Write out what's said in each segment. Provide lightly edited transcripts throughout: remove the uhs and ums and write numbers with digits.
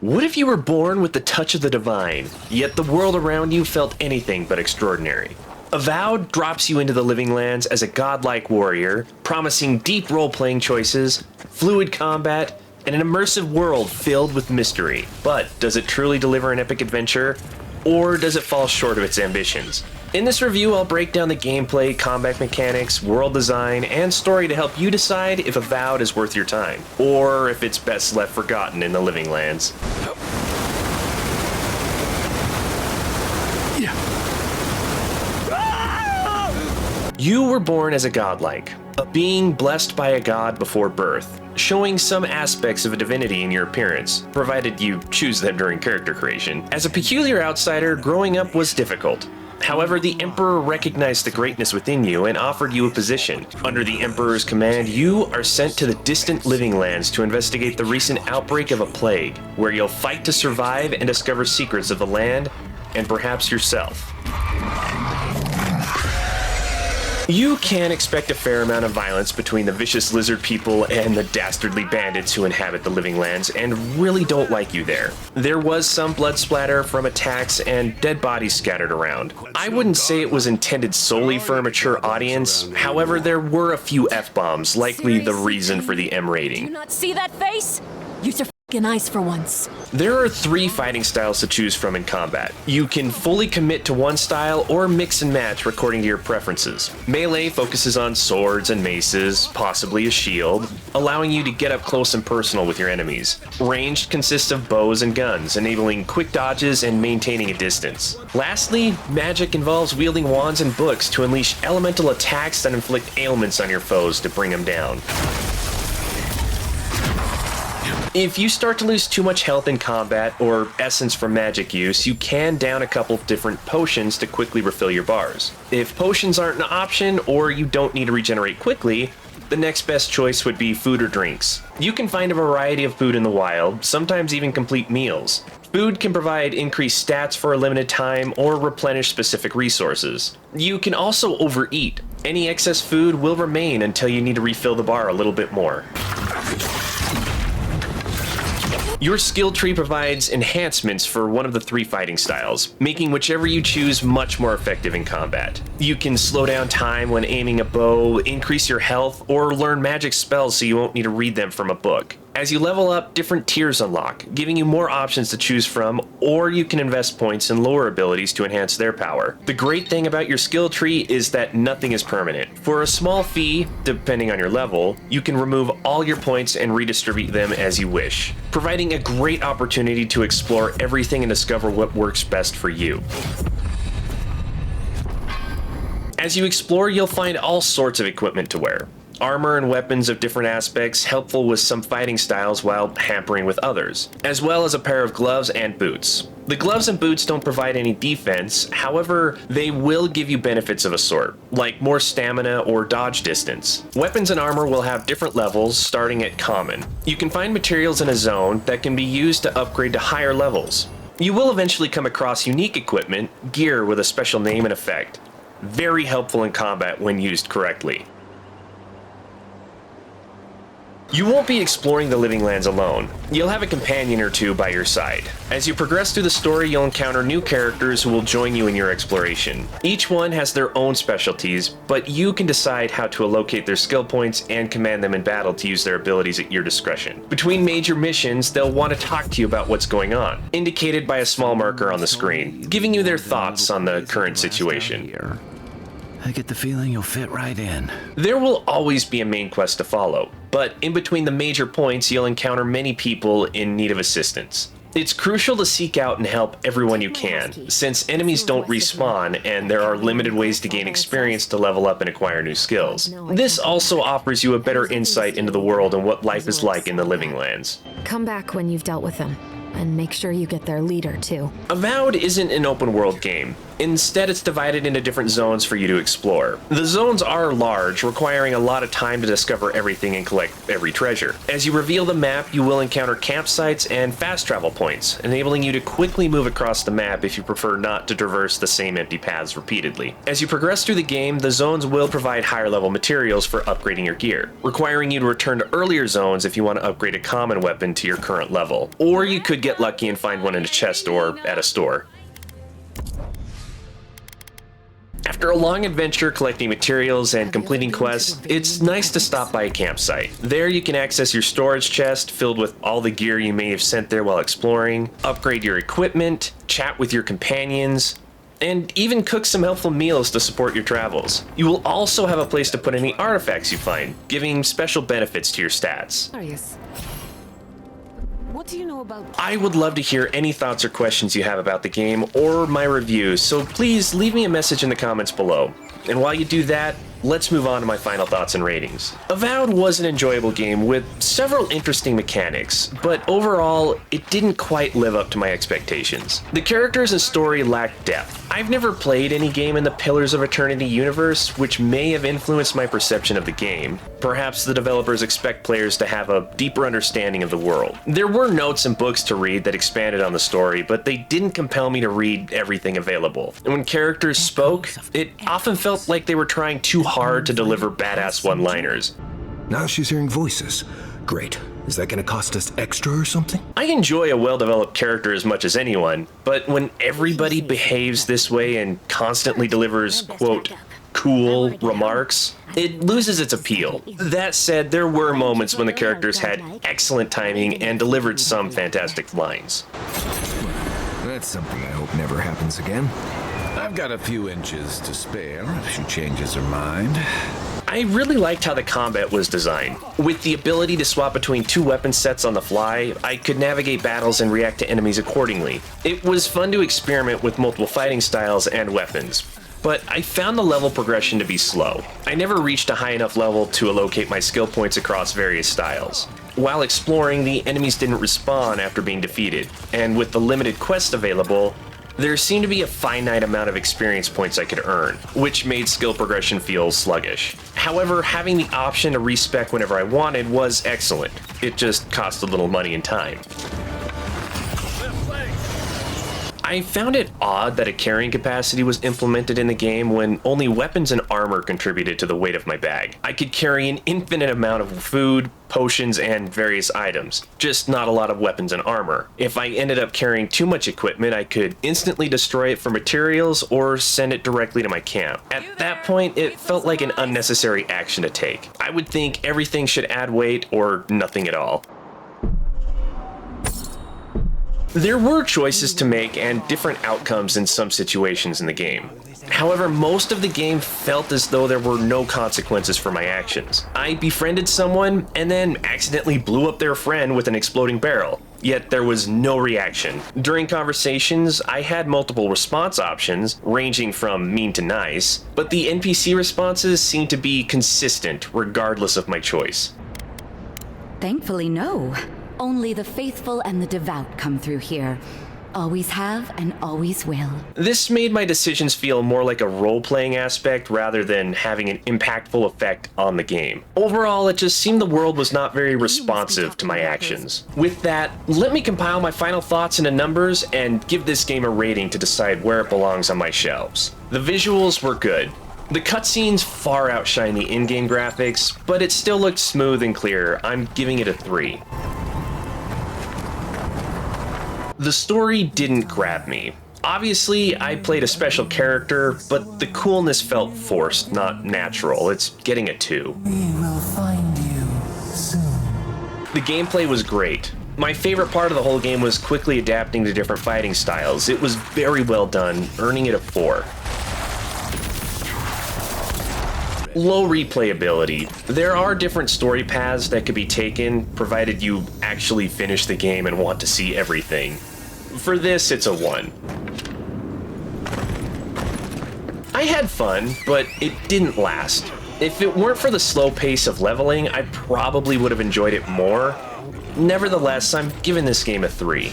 What if you were born with the touch of the divine, yet the world around you felt anything but extraordinary? Avowed drops you into the living lands as a godlike warrior, promising deep role-playing choices, fluid combat, and an immersive world filled with mystery. But does it truly deliver an epic adventure, or does it fall short of its ambitions? In this review, I'll break down the gameplay, combat mechanics, world design, and story to help you decide if Avowed is worth your time, or if it's best left forgotten in the living lands. You were born as a godlike, a being blessed by a god before birth, showing some aspects of a divinity in your appearance, provided you choose them during character creation. As a peculiar outsider, growing up was difficult. However, the Emperor recognized the greatness within you and offered you a position. Under the Emperor's command, you are sent to the distant living lands to investigate the recent outbreak of a plague, where you'll fight to survive and discover secrets of the land, and perhaps yourself. You can expect a fair amount of violence between the vicious lizard people and the dastardly bandits who inhabit the living lands and really don't like you there. There was some blood splatter from attacks and dead bodies scattered around. I wouldn't say it was intended solely for a mature audience, however there were a few F-bombs, likely the reason for the M rating. Do you not see that face? Use your f***ing eyes for once. There are 3 fighting styles to choose from in combat. You can fully commit to one style or mix and match according to your preferences. Melee focuses on swords and maces, possibly a shield, allowing you to get up close and personal with your enemies. Ranged consists of bows and guns, enabling quick dodges and maintaining a distance. Lastly, magic involves wielding wands and books to unleash elemental attacks that inflict ailments on your foes to bring them down. If you start to lose too much health in combat or essence from magic use, you can down a couple different potions to quickly refill your bars. If potions aren't an option or you don't need to regenerate quickly, the next best choice would be food or drinks. You can find a variety of food in the wild, sometimes even complete meals. Food can provide increased stats for a limited time or replenish specific resources. You can also overeat. Any excess food will remain until you need to refill the bar a little bit more. Your skill tree provides enhancements for one of the 3 fighting styles, making whichever you choose much more effective in combat. You can slow down time when aiming a bow, increase your health, or learn magic spells so you won't need to read them from a book. As you level up, different tiers unlock, giving you more options to choose from, or you can invest points in lower abilities to enhance their power. The great thing about your skill tree is that nothing is permanent. For a small fee, depending on your level, you can remove all your points and redistribute them as you wish, providing a great opportunity to explore everything and discover what works best for you. As you explore, you'll find all sorts of equipment to wear. Armor and weapons of different aspects, helpful with some fighting styles while hampering with others, as well as a pair of gloves and boots. The gloves and boots don't provide any defense, however, they will give you benefits of a sort, like more stamina or dodge distance. Weapons and armor will have different levels, starting at common. You can find materials in a zone that can be used to upgrade to higher levels. You will eventually come across unique equipment, gear with a special name and effect. Very helpful in combat when used correctly. You won't be exploring the living lands alone. You'll have a companion or 2 by your side. As you progress through the story, you'll encounter new characters who will join you in your exploration. Each one has their own specialties, but you can decide how to allocate their skill points and command them in battle to use their abilities at your discretion. Between major missions, they'll want to talk to you about what's going on, indicated by a small marker on the screen, giving you their thoughts on the current situation. I get the feeling you'll fit right in. There will always be a main quest to follow, but in between the major points you'll encounter many people in need of assistance. It's crucial to seek out and help everyone you can, since enemies don't respawn and there are limited ways to gain experience to level up and acquire new skills. This also offers you a better insight into the world and what life is like in the living lands. Come back when you've dealt with them, and make sure you get their leader too. Avowed isn't an open world game. Instead, it's divided into different zones for you to explore. The zones are large, requiring a lot of time to discover everything and collect every treasure. As you reveal the map, you will encounter campsites and fast travel points, enabling you to quickly move across the map if you prefer not to traverse the same empty paths repeatedly. As you progress through the game, the zones will provide higher level materials for upgrading your gear, requiring you to return to earlier zones if you want to upgrade a common weapon to your current level. Or you could could get lucky and find one in a chest or at a store. After a long adventure collecting materials and completing quests, it's nice to stop by a campsite. There you can access your storage chest filled with all the gear you may have sent there while exploring, upgrade your equipment, chat with your companions, and even cook some helpful meals to support your travels. You will also have a place to put any artifacts you find, giving special benefits to your stats. What do you know about... I would love to hear any thoughts or questions you have about the game or my reviews, so please leave me a message in the comments below. And while you do that, let's move on to my final thoughts and ratings. Avowed was an enjoyable game with several interesting mechanics, but overall, it didn't quite live up to my expectations. The characters and story lacked depth. I've never played any game in the Pillars of Eternity universe, which may have influenced my perception of the game. Perhaps the developers expect players to have a deeper understanding of the world. There were notes and books to read that expanded on the story, but they didn't compel me to read everything available. And when characters spoke, it often felt like they were trying too hard to deliver badass one-liners. Now she's hearing voices. Great. Is that gonna cost us extra or something? I enjoy a well-developed character as much as anyone, but when everybody behaves this way and constantly delivers, quote, cool remarks, it loses its appeal. That said, there were moments when the characters had excellent timing and delivered some fantastic lines. That's something I hope never happens again. I've got a few inches to spare if she changes her mind. I really liked how the combat was designed. With the ability to swap between two weapon sets on the fly, I could navigate battles and react to enemies accordingly. It was fun to experiment with multiple fighting styles and weapons, but I found the level progression to be slow. I never reached a high enough level to allocate my skill points across various styles. While exploring, the enemies didn't respawn after being defeated, and with the limited quests available, there seemed to be a finite amount of experience points I could earn, which made skill progression feel sluggish. However, having the option to respec whenever I wanted was excellent. It just cost a little money and time. I found it odd that a carrying capacity was implemented in the game when only weapons and armor contributed to the weight of my bag. I could carry an infinite amount of food, potions, and various items, just not a lot of weapons and armor. If I ended up carrying too much equipment, I could instantly destroy it for materials or send it directly to my camp. At that point, it felt like an unnecessary action to take. I would think everything should add weight or nothing at all. There were choices to make and different outcomes in some situations in the game. However, most of the game felt as though there were no consequences for my actions. I befriended someone and then accidentally blew up their friend with an exploding barrel, yet there was no reaction. During conversations, I had multiple response options, ranging from mean to nice, but the NPC responses seemed to be consistent regardless of my choice. Thankfully, no. Only the faithful and the devout come through here. Always have and always will. This made my decisions feel more like a role-playing aspect rather than having an impactful effect on the game. Overall, it just seemed the world was not very responsive to my actions. With that, let me compile my final thoughts into numbers and give this game a rating to decide where it belongs on my shelves. The visuals were good. The cutscenes far outshine the in-game graphics, but it still looked smooth and clear. I'm giving it a 3. The story didn't grab me. Obviously, I played a special character, but the coolness felt forced, not natural. It's getting a 2. We will find you soon. The gameplay was great. My favorite part of the whole game was quickly adapting to different fighting styles. It was very well done, earning it a 4. Low replayability. There are different story paths that could be taken, provided you actually finish the game and want to see everything. For this, it's a 1. I had fun, but it didn't last. If it weren't for the slow pace of leveling, I probably would have enjoyed it more. Nevertheless, I'm giving this game a 3.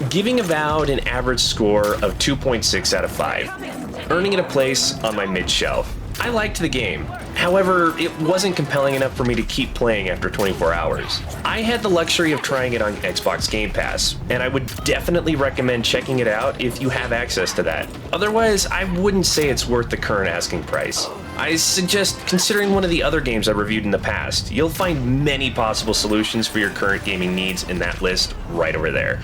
Giving Avowed an average score of 2.6 out of 5, earning it a place on my mid-shelf. I liked the game. However, it wasn't compelling enough for me to keep playing after 24 hours. I had the luxury of trying it on Xbox Game Pass, and I would definitely recommend checking it out if you have access to that. Otherwise, I wouldn't say it's worth the current asking price. I suggest considering one of the other games I reviewed in the past. You'll find many possible solutions for your current gaming needs in that list right over there.